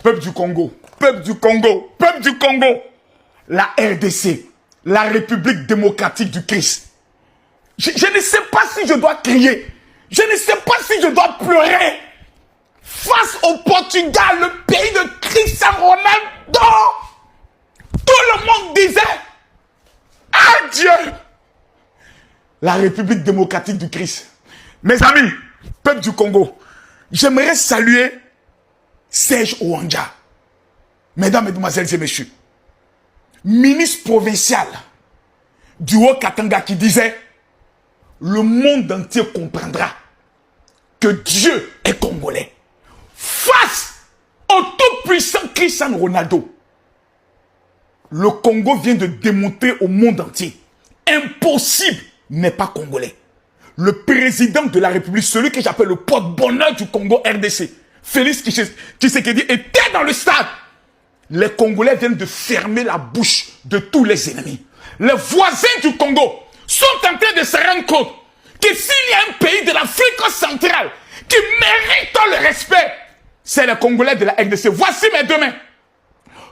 Peuple du Congo, peuple du Congo, peuple du Congo, la RDC, la République démocratique du Christ. Je ne sais pas si je dois crier, je ne sais pas si je dois pleurer face au Portugal, le pays de Cristiano Ronaldo. Tout le monde disait, adieu, la République démocratique du Christ. Mes amis, peuple du Congo, j'aimerais saluer Serge Ouanja. Mesdames, Mesdemoiselles et Messieurs, ministre provincial du Haut-Katanga qui disait le monde entier comprendra que Dieu est congolais. Face au tout-puissant Cristiano Ronaldo, le Congo vient de démontrer au monde entier impossible n'est pas congolais. Le président de la République, celui que j'appelle le porte-bonheur du Congo RDC, Félix Tshisekedi, était dans le stade. Les Congolais viennent de fermer la bouche de tous les ennemis. Les voisins du Congo sont en train de se rendre compte que s'il y a un pays de l'Afrique centrale qui mérite le respect, c'est les Congolais de la RDC. Voici mes deux mains.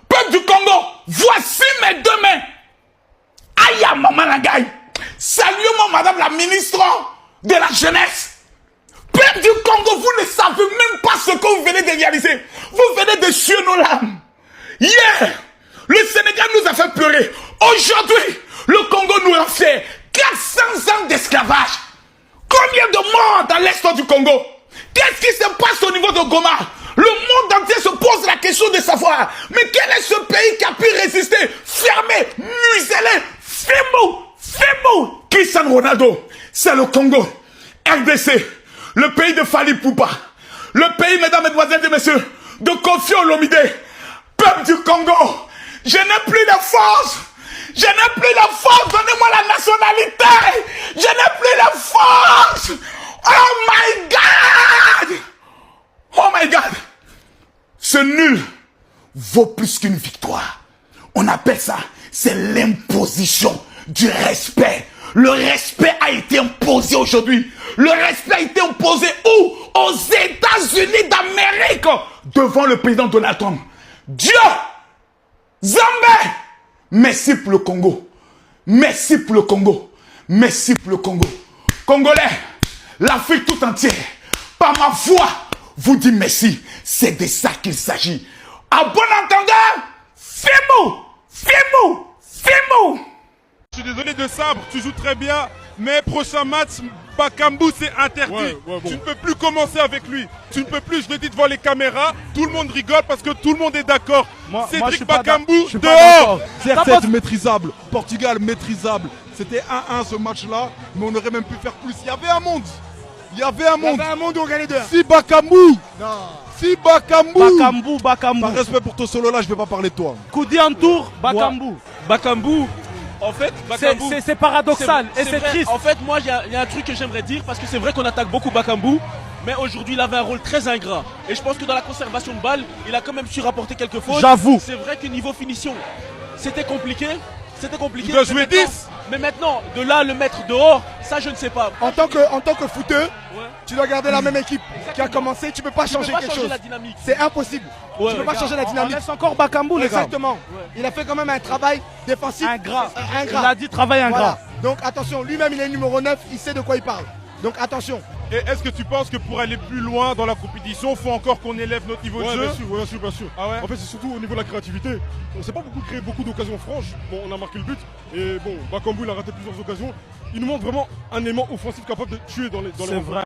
Peuple du Congo, voici mes deux mains. Aïe, maman Nagaï. Saluez-moi, madame la ministre de la jeunesse. Peuple du Congo, vous ne savez même pas ce que vous venez de réaliser. Vous venez de suer nos larmes. Hier, le Sénégal nous a fait pleurer. Aujourd'hui, le Congo nous a fait 400 ans d'esclavage. Combien de morts dans l'est du Congo? Qu'est-ce qui se passe au niveau de Goma? Le monde entier se pose la question de savoir, mais quel est ce pays qui a pu résister? Fermé, muselé, Femo, Cristiano Ronaldo, c'est le Congo, RDC, le pays de Fali Poupa, le pays, mesdames, mesdemoiselles et messieurs, de Kofi Olomide, peuple du Congo, je n'ai plus de force, donnez-moi la nationalité, je n'ai plus de force, oh my God, ce nul vaut plus qu'une victoire, on appelle ça, c'est l'imposition du respect. Le respect a été imposé aujourd'hui. Le respect a été imposé où? Aux États-Unis d'Amérique. Devant le président Donald Trump. Dieu, Zambé, merci pour le Congo. Merci pour le Congo. Merci pour le Congo. Congolais, l'Afrique tout entière, par ma voix, vous dit merci. C'est de ça qu'il s'agit. À bon entendeur, Femo. Je suis désolé de Sabre, tu joues très bien, mais prochain match, Bakambu c'est interdit. Ouais, bon. Tu ne peux plus commencer avec lui. Tu ne peux plus, je le dis devant les caméras, tout le monde rigole parce que tout le monde est d'accord. Cédric Bakambu, dehors. Certes, c'est maîtrisable. Portugal, maîtrisable. C'était 1-1 ce match-là, mais on aurait même pu faire plus. Il y avait un monde. Il y avait un monde, on gagnait deux. Si Bakambu. Non. Si Bakambu. Par respect pour ton solo là, je ne vais pas parler de toi. Koudi en tour, Bakambu. Ouais. Bakambu. En fait, c'est paradoxal et c'est triste. En fait, moi, il y a un truc que j'aimerais dire parce que c'est vrai qu'on attaque beaucoup Bakambu, mais aujourd'hui, il avait un rôle très ingrat. Et je pense que dans la conservation de balles, il a quand même su rapporter quelques fautes. J'avoue. C'est vrai que niveau finition, c'était compliqué. Il doit jouer 10. Mais maintenant, de là le mettre dehors, ça je ne sais pas. En tant que footeux, tu dois garder la même équipe qui a commencé. Tu peux pas changer quelque chose. C'est impossible. Tu peux pas changer la dynamique. On laisse encore Bakambu, les gars. Exactement. Il a fait quand même un travail défensif ingrat. ingrat. Il a dit travail ingrat. Voilà. Donc attention, lui-même il est numéro 9, il sait de quoi il parle. Donc attention. Et est-ce que tu penses que pour aller plus loin dans la compétition, il faut encore qu'on élève notre niveau de jeu? Bien sûr. Ah ouais. En fait, c'est surtout au niveau de la créativité. On ne s'est pas créé beaucoup d'occasions franches. Bon, on a marqué le but. Et bon, Bakambu, il a raté plusieurs occasions. Il nous montre vraiment un élément offensif capable de tuer dans les C'est vrai.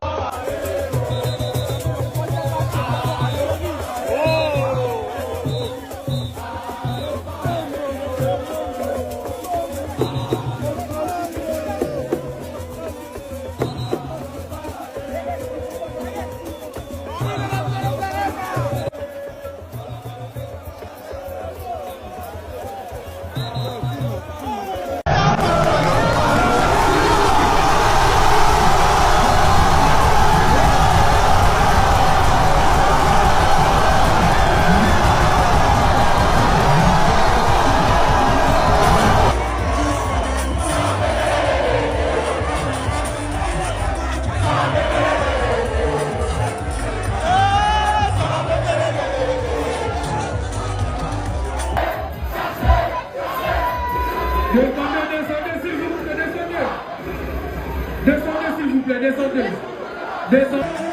plaît, descendez. Descendez.